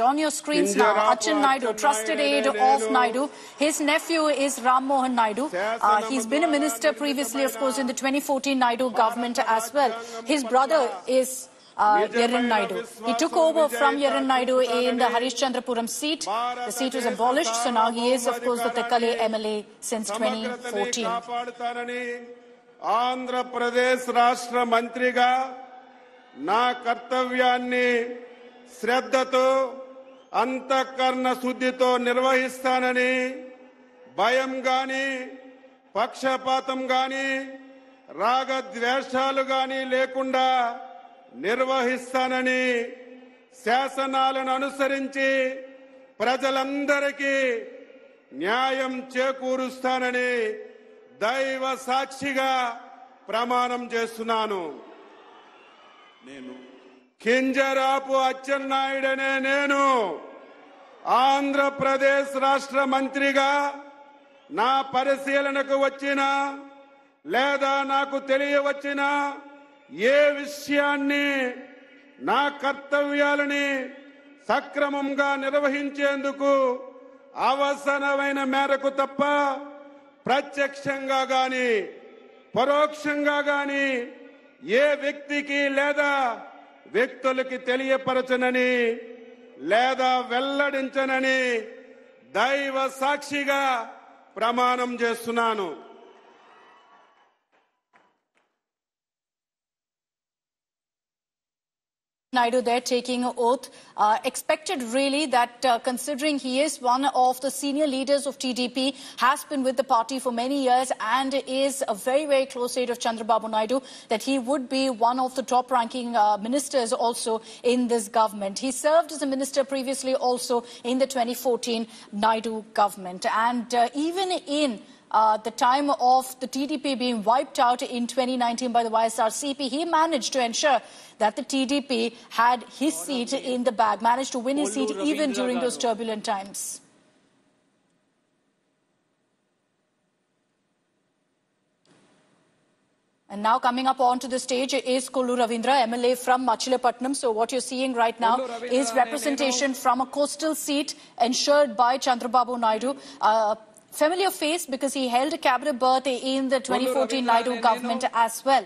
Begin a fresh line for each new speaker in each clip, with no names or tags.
On your screens now, Achin Naidu, trusted aide of Naidu. His nephew is Ram Mohan Naidu. He's been a minister previously, of course, in the 2014 Naidu government as well. His brother is Yerin Naidu. He took over from Yerin Naidu in the Harishchandrapuram seat. The seat was abolished, so now he is, of course, the Tekkale MLA since 2014.
Andhra Pradesh Rashtra Mantriga na kartavyanni శ్రద్ధతో అంతఃకరణ శుద్ధితో నిర్వహిస్తానని భయం గాని పక్షపాతం గాని రాగద్వేషాలు గాని లేకుండా నిర్వహిస్తానని శాసనాలను అనుసరించి ప్రజలందరికీ న్యాయం చేకూరుస్తానని దైవ సాక్షిగా ప్రమాణం చేస్తున్నాను. కింజరాపు అచ్చెన్నాయుడనే నేను ఆంధ్రప్రదేశ్ రాష్ట్ర మంత్రిగా నా పరిశీలనకు వచ్చినా లేదా నాకు తెలియవచ్చినా ఏ విషయాన్ని నా కర్తవ్యాలని సక్రమంగా నిర్వహించేందుకు అవసరమైన మేరకు తప్ప ప్రత్యక్షంగా గాని పరోక్షంగా గాని ఏ వ్యక్తికి లేదా వ్యక్తులకి తెలియపరచనని లేదా వెల్లడించనని దైవ సాక్షిగా ప్రమాణం చేస్తున్నాను.
Naidu there taking oath, expected really that considering he is one of the senior leaders of TDP, has been with the party for many years and is a very, very close aide of Chandrababu Naidu, that he would be one of the top-ranking ministers also in this government. He served as a minister previously also in the 2014 Naidu government. And even in the time of the TDP being wiped out in 2019 by the YSRCP, he managed to ensure that the TDP had his seat in the bag, managed to win his seat even during those turbulent times. And now coming up onto the stage is Kollu Ravindra, MLA from Machilipatnam. So what you're seeing right now is representation from a coastal seat ensured by Chandrababu Naidu. Familiar face because he held a cabinet berth in the 2014 Naidu government as well.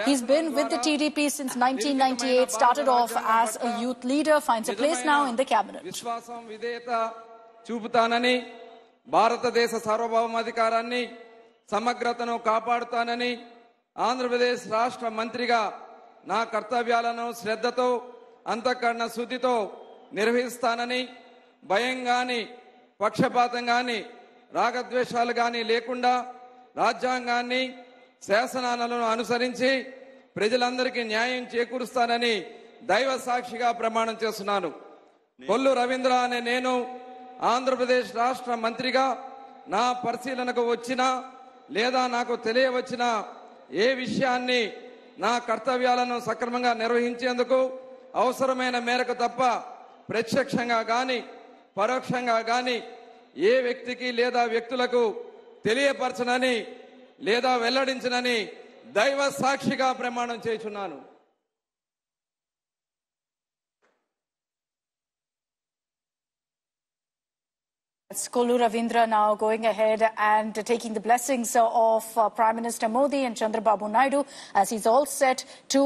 He's been with the TDP since 1998, started off as a youth leader, finds a place now in the cabinet.
విశ్వాసం విధేయత చూపుతానని భారతదేశ సార్వభౌమాధికారాన్ని సమగ్రతను కాపాడుతానని ఆంధ్రప్రదేశ్ రాష్ట్ర మంత్రిగా నా కర్తవ్యాలను శ్రద్ధతో అంతఃకరణ శుద్ధితో నిర్వహిస్తానని భయం గాని పక్షపాతం గాని రాగద్వేషాలు గాని లేకుండా రాజ్యాంగాన్ని శాసనాలను అనుసరించి ప్రజలందరికీ న్యాయం చేకూరుస్తానని దైవ సాక్షిగా ప్రమాణం చేస్తున్నాను. కొల్లు రవీంద్ర అనే నేను ఆంధ్రప్రదేశ్ రాష్ట్ర మంత్రిగా నా పరిశీలనకు వచ్చినా లేదా నాకు తెలియవచ్చినా ఏ విషయాన్ని నా కర్తవ్యాలను సక్రమంగా నిర్వహించేందుకు అవసరమైన మేరకు తప్ప ప్రత్యక్షంగా గాని పరోక్షంగా గాని ఏ వ్యక్తికి లేదా వ్యక్తులకు తెలియపరచనని లేదా వెల్లడించనని దైవ సాక్షిగా ప్రమాణం చేస్తున్నాను.
It's Kollu Ravindra now going ahead and taking the blessings of Prime Minister Modi and Chandrababu Naidu as he's all set to,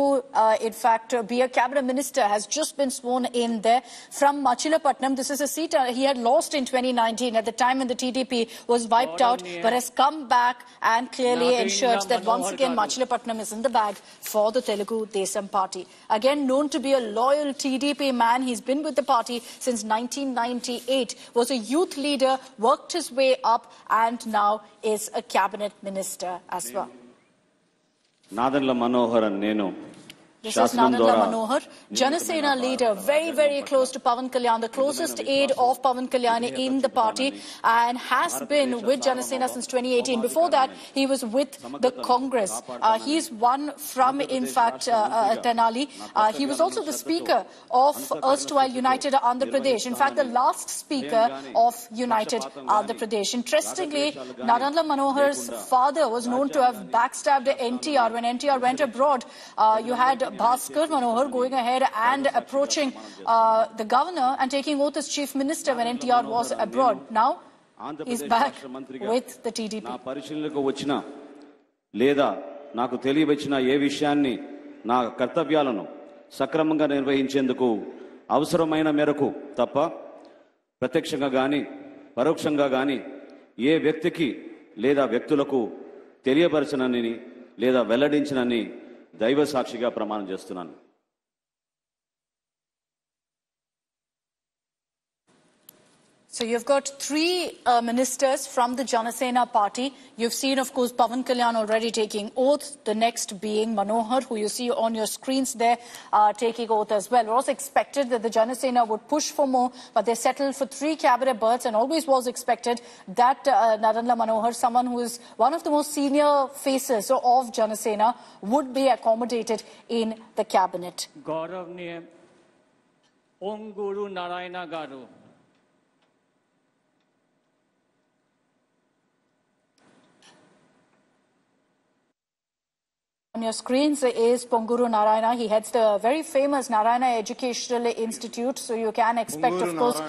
in fact, be a cabinet minister, has just been sworn in there from Machilipatnam. This is a seat he had lost in 2019 at the time when the TDP was wiped out, but has come back and clearly ensured that once again Machilipatnam is in the bag for the Telugu Desam party. Again, known to be a loyal TDP man, he's been with the party since 1998, was a youth leader, worked his way up and now is a cabinet minister as well.
Nadanla Manohar and Neno.
This is Nadanla Manohar, Janasena leader, very, very close to Pawan Kalyan, the closest aide of Pawan Kalyan in the party, and has been with Janasena since 2018. Before that, he was with the Congress. He's one from, in fact, Tenali. He was also the speaker of erstwhile United Andhra Pradesh. In fact, the last speaker of United Andhra Pradesh. Interestingly, Nadanla Manohar's father was known to have backstabbed NTR. When NTR went abroad, you had Bhaskar Manohar going ahead and approaching the governor and taking oath as chief minister when NTR was abroad. Now he's back with the TDP.
నా పరిశీలనకు వచ్చిన లేదా నాకు తెలియవచ్చిన ఏ విషయాన్ని నా కర్తవ్యాలను సక్రమంగా నిర్వహించేందుకు అవసరమైన మేరకు తప్ప ప్రత్యక్షంగా గాని పరోక్షంగా గాని ఏ వ్యక్తికి లేదా వ్యక్తులకు తెలియపరచనని లేదా వెల్లడించనని దైవ సాక్షిగా ప్రమాణం చేస్తున్నాను.
So you've got three ministers from the Janasena party. You've seen, of course, Pawan Kalyan already taking oath. The next being Manohar, who you see on your screens there, taking oath as well. It was expected that the Janasena would push for more, but they settled for 3 cabinet berths, and always was expected that Narendra Manohar, someone who is one of the most senior faces of Janasena, would be accommodated in the cabinet.
Gauravniya Ponguru Narayana Garu.
On your screens is Ponguru Narayana. He heads the very famous Narayana Educational Institute. So you can expect, of course,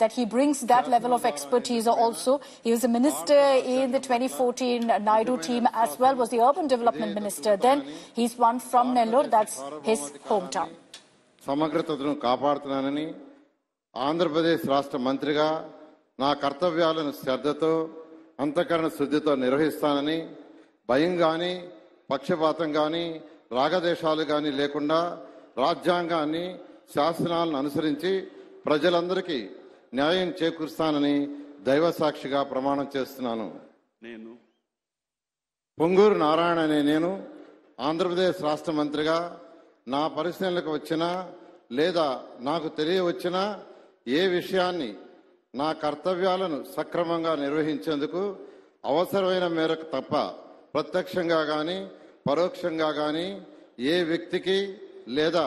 that he brings that level of expertise also. He was a minister in the 2014 Naidu team as well, was the urban development minister. Then he's one from Nellore, that's his hometown.
సమగ్రతను కాపాడుతున్నానని ఆంధ్రప్రదేశ్ రాష్ట్ర మంత్రిగా నా కర్తవ్యాలను శ్రద్ధతో అంతఃకరణ శుద్ధితో నిర్వహిస్తానని భయం గాని పక్షపాతం గాని రాగదేశాలు గాని లేకుండా రాజ్యాంగాన్ని శాసనాలను అనుసరించి ప్రజలందరికీ న్యాయం చేకూరుస్తానని దైవ సాక్షిగా ప్రమాణం చేస్తున్నాను.
నేను
పొంగూరు నారాయణ అనే నేను ఆంధ్రప్రదేశ్ రాష్ట్ర మంత్రిగా నా పరిశీలనకు వచ్చినా లేదా నాకు తెలియవచ్చినా ఏ విషయాన్ని నా కర్తవ్యాలను సక్రమంగా నిర్వహించేందుకు అవసరమైన మేరకు తప్ప ప్రత్యక్షంగా గాని పరోక్షంగా గాని ఏ వ్యక్తికి లేదా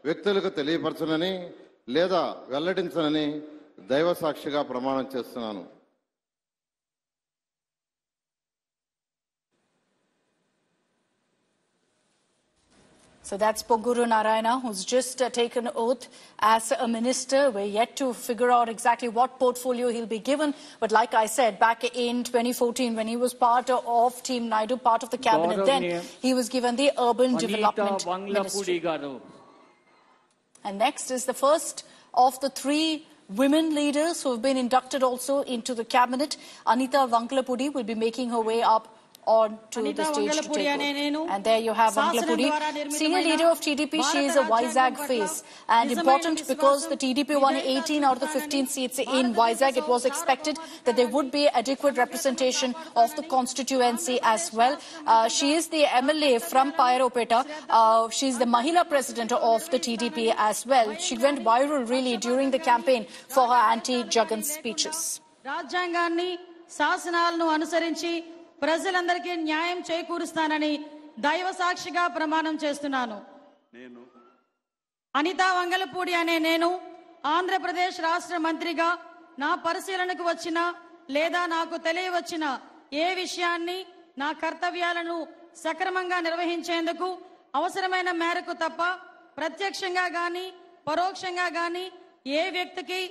వ్యక్తులకు తెలియపరచనని లేదా వెల్లడించనని దైవ సాక్షిగా ప్రమాణం చేస్తున్నాను.
So that's Ponguru Narayana, who's just taken oath as a minister. We're yet to figure out exactly what portfolio he'll be given. But like I said, back in 2014, when he was part of Team Naidu, part of the cabinet, then he was given the urban development ministry. And next is the first of the 3 women leaders who have been inducted also into the cabinet. Anita Vankalapudi will be making her way up on to the stage to take over. And there you have Vankalapudi, senior leader of TDP. She is a Vizag face, and important because the TDP won 18 out of the 15 seats in Vizag. It was expected that there would be adequate representation of the constituency as well. She is the MLA from Pairopeta. She is the Mahila president of the TDP as well. She went viral really during the campaign for her anti-Jagan speeches.
రాజ్యాంగాన్ని శాసనాలను అనుసరించి ప్రజలందరికీ న్యాయం చేకూరుస్తానని దైవ సాక్షిగా ప్రమాణం చేస్తున్నాను. అనితా వంగలపూడి అనే నేను ఆంధ్రప్రదేశ్ రాష్ట్ర మంత్రిగా నా పరిశీలనకు వచ్చిన లేదా నాకు తెలియవచ్చిన ఏ విషయాన్ని నా కర్తవ్యాలను సక్రమంగా నిర్వహించేందుకు అవసరమైన మేరకు తప్ప ప్రత్యక్షంగా గాని పరోక్షంగా గాని ఏ వ్యక్తికి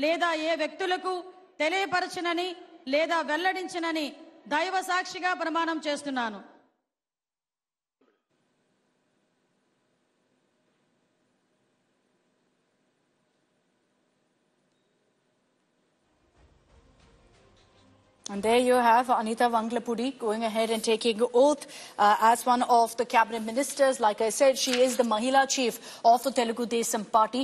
లేదా ఏ వ్యక్తులకు తెలియపరచనని లేదా వెల్లడించనని దైవ సాక్షిగా ప్రమాణం చేస్తున్నాను.
And there you have Anita Vankalapudi going ahead and taking oath as one of the cabinet ministers. Like I said, she is the Mahila chief of the Telugu Desam party.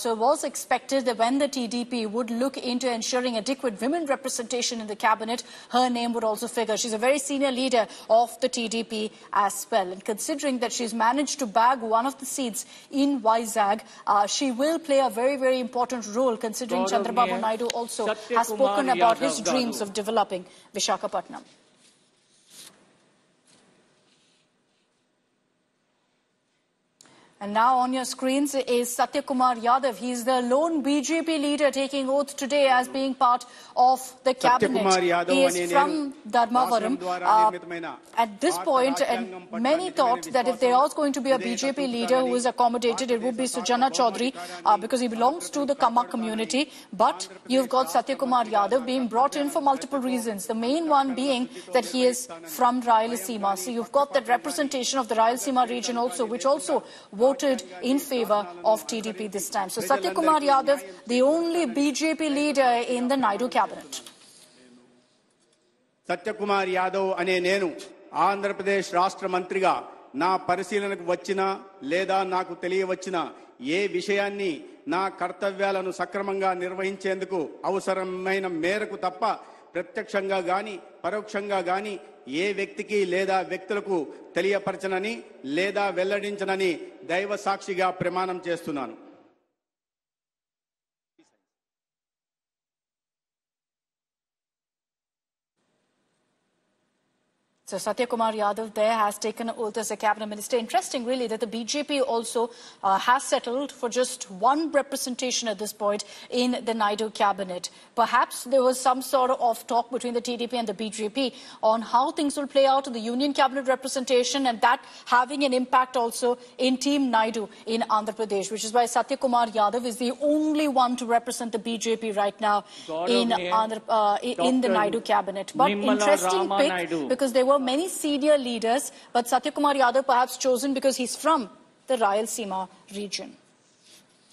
So it was expected that when the TDP would look into ensuring adequate women representation in the cabinet, her name would also figure. She's a very senior leader of the TDP as well. And considering that she's managed to bag one of the seats in Vizag, she will play a very, very important role, considering Chandrababu Naidu also has spoken about his dreams of developing Visakhapatnam. And now on your screens is Satyakumar Yadav. He is the lone BJP leader taking oath today as being part of the cabinet. He is from Dharmavaram. At this point, many thought that if there was going to be a BJP leader who is accommodated, it would be Sujana Chaudhary because he belongs to the Kama community. But you've got Satyakumar Yadav being brought in for multiple reasons. The main one being that he is from Rayalaseema. So you've got that representation of the Rayalaseema region also, which also voted in favour of TDP this time. So Satyakumar Yadav, the only BJP leader in the Naidu cabinet.
Satyakumar Yadav ane nenu Andhra Pradesh Rashtra Mantriga na పరిశీలనకు వచ్చినా లేదా నాకు తెలియవచ్చినా ఏ విషయాన్ని నా కర్తవ్యాలను సక్రమంగా నిర్వహించేందుకు అవసరమైన మేరకు తప్ప ప్రత్యక్షంగా గాని పరోక్షంగా గాని ఏ వ్యక్తికి లేదా వ్యక్తులకు తెలియపరచనని లేదా వెల్లడించనని దైవ సాక్షిగా ప్రమాణం చేస్తున్నాను.
So Satyakumar Yadav there has taken an oath as a cabinet minister. Interesting really that the BJP also has settled for just one representation at this point in the Naidu cabinet. Perhaps there was some sort of talk between the TDP and the BJP on how things will play out in the union cabinet representation, and that having an impact also in Team Naidu in Andhra Pradesh, which is why Satyakumar Yadav is the only one to represent the BJP right now in the Naidu cabinet. But interesting pick because there were many senior leaders, but Satyakumar Yadav perhaps chosen because he's from the Rayalaseema region.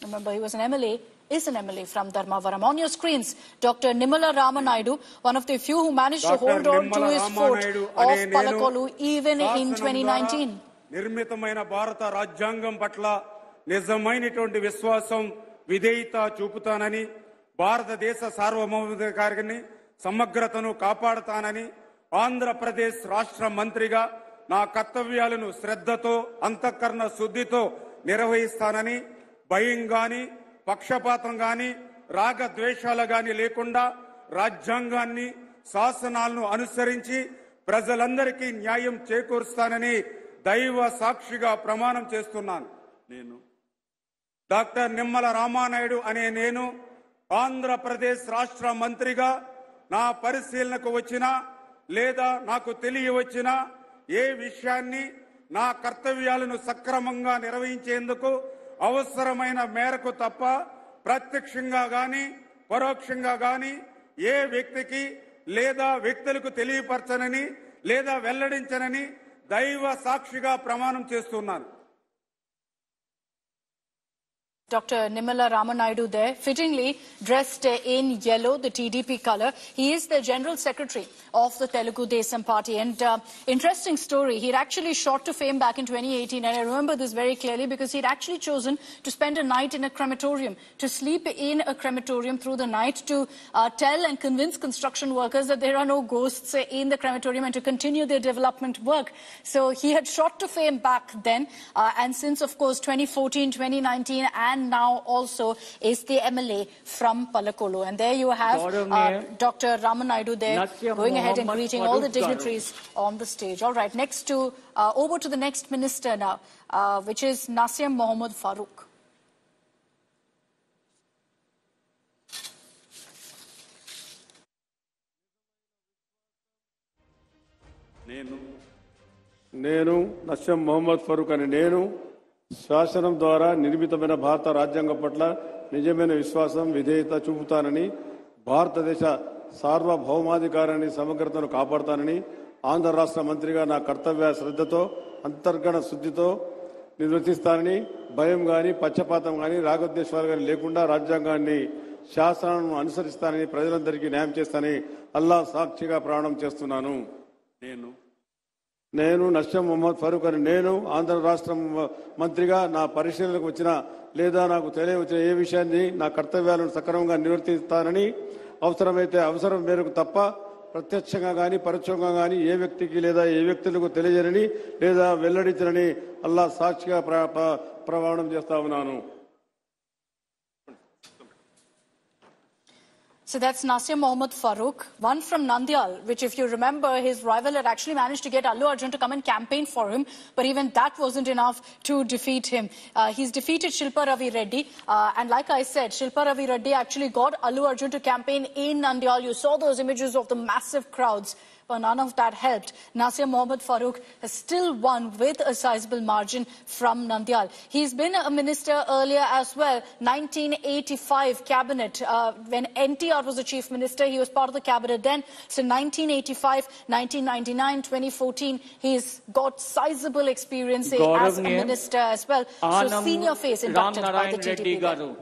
Remember, he was an MLA, is an MLA from Dharmavaram. On your screens, Dr. Nimala Ramanaidu, one of the few who managed to hold on to his fort of Palakolu even in 2019.
నిర్మితమైన భారత రాజ్యాంగం పట్ల నిజమైనటువంటి విశ్వాసం విధేయత చూపుతానని, భారతదేశ సార్వభౌమాధికారాన్ని సమగ్రతను కాపాడుతానని, ఆంధ్రప్రదేశ్ రాష్ట్ర మంత్రిగా నా కర్తవ్యాలను శ్రద్ధతో అంతఃకరణ శుద్ధితో నిర్వహిస్తానని, భయం గాని పక్షపాతం గాని రాగద్వేషాలు గాని లేకుండా రాజ్యాంగాన్ని శాసనాలను అనుసరించి ప్రజలందరికీ న్యాయం చేకూరుస్తానని దైవ సాక్షిగా ప్రమాణం చేస్తున్నాను. నేను డాక్టర్ నిమ్మల రామానాయుడు అనే నేను ఆంధ్రప్రదేశ్ రాష్ట్ర మంత్రిగా నా పరిశీలనకు వచ్చిన లేదా నాకు తెలియవచ్చిన ఏ విషయాన్ని నా కర్తవ్యాలను సక్రమంగా నిర్వహించేందుకు అవసరమైన మేరకు తప్ప ప్రత్యక్షంగా గాని పరోక్షంగా గాని ఏ వ్యక్తికి లేదా వ్యక్తులకు తెలియపరచనని లేదా వెల్లడించనని దైవ సాక్షిగా ప్రమాణం చేస్తున్నాను.
Dr. Nimala Ramanaidu there, fittingly dressed in yellow, the TDP colour. He is the General Secretary of the Telugu Desam Party. And interesting story, he'd actually shot to fame back in 2018. And I remember this very clearly because he'd actually chosen to spend a night in a crematorium, to sleep in a crematorium through the night, to tell and convince construction workers that there are no ghosts in the crematorium and to continue their development work. So he had shot to fame back then. And since, of course, 2014, 2019 and now also is the MLA from Palakolu. And there you have Dr. Ramanaidu there going ahead and greeting all the dignitaries on the stage. All right, next to, over to the next minister now, which is Naseem Mohammad Farooq.
నేను నసీం మొహమ్మద్ ఫరూక్ అని నేను శాసనం ద్వారా నిర్మితమైన భారత రాజ్యాంగం పట్ల నిజమైన విశ్వాసం విధేయత చూపుతానని, భారతదేశ సార్వభౌమాధికారాన్ని సమగ్రతను కాపాడుతానని, ఆంధ్ర రాష్ట్ర మంత్రిగా నా కర్తవ్య శ్రద్ధతో అంతర్గత శుద్ధితో నిర్వర్తిస్తానని, భయం గాని పక్షపాతం గాని రాగద్వేషాలు గాని లేకుండా రాజ్యాంగాన్ని శాసనాలను అనుసరిస్తానని, ప్రజలందరికీ న్యాయం చేస్తానని అల్లా సాక్షిగా ప్రమాణం చేస్తున్నాను. నేను నసీం మొహమ్మద్ ఫరూక్ అని నేను ఆంధ్ర రాష్ట్ర మంత్రిగా నా పరిశీలనకు వచ్చిన లేదా నాకు తెలియవచ్చిన ఏ విషయాన్ని నా కర్తవ్యాలను సక్రమంగా నిర్వర్తిస్తానని, అవసరమైతే అవసరం మేరకు తప్ప ప్రత్యక్షంగా గాని పరోక్షంగా గాని ఏ వ్యక్తికి లేదా ఏ వ్యక్తులకు తెలియజేయనని లేదా వెల్లడించనని అల్లా సాక్షిగా ప్రమాణం చేస్తా ఉన్నాను.
So that's Nasir Mohammad Farooq, one from Nandyal, which, if you remember, his rival had actually managed to get Allu Arjun to come and campaign for him, but even that wasn't enough to defeat him. He's defeated Shilpa Ravi Reddy, and like I said, Shilpa Ravi Reddy actually got Allu Arjun to campaign in Nandyal. You saw those images of the massive crowds. But none of that helped. Nasir Mohammad Farooq has still won with a sizable margin from Nandyal. He's been a minister earlier as well. 1985 cabinet. When NTR was the chief minister, he was part of the cabinet then. So 1985, 1999, 2014, he's got sizable experience as a minister as well. So senior face inducted by the TDP.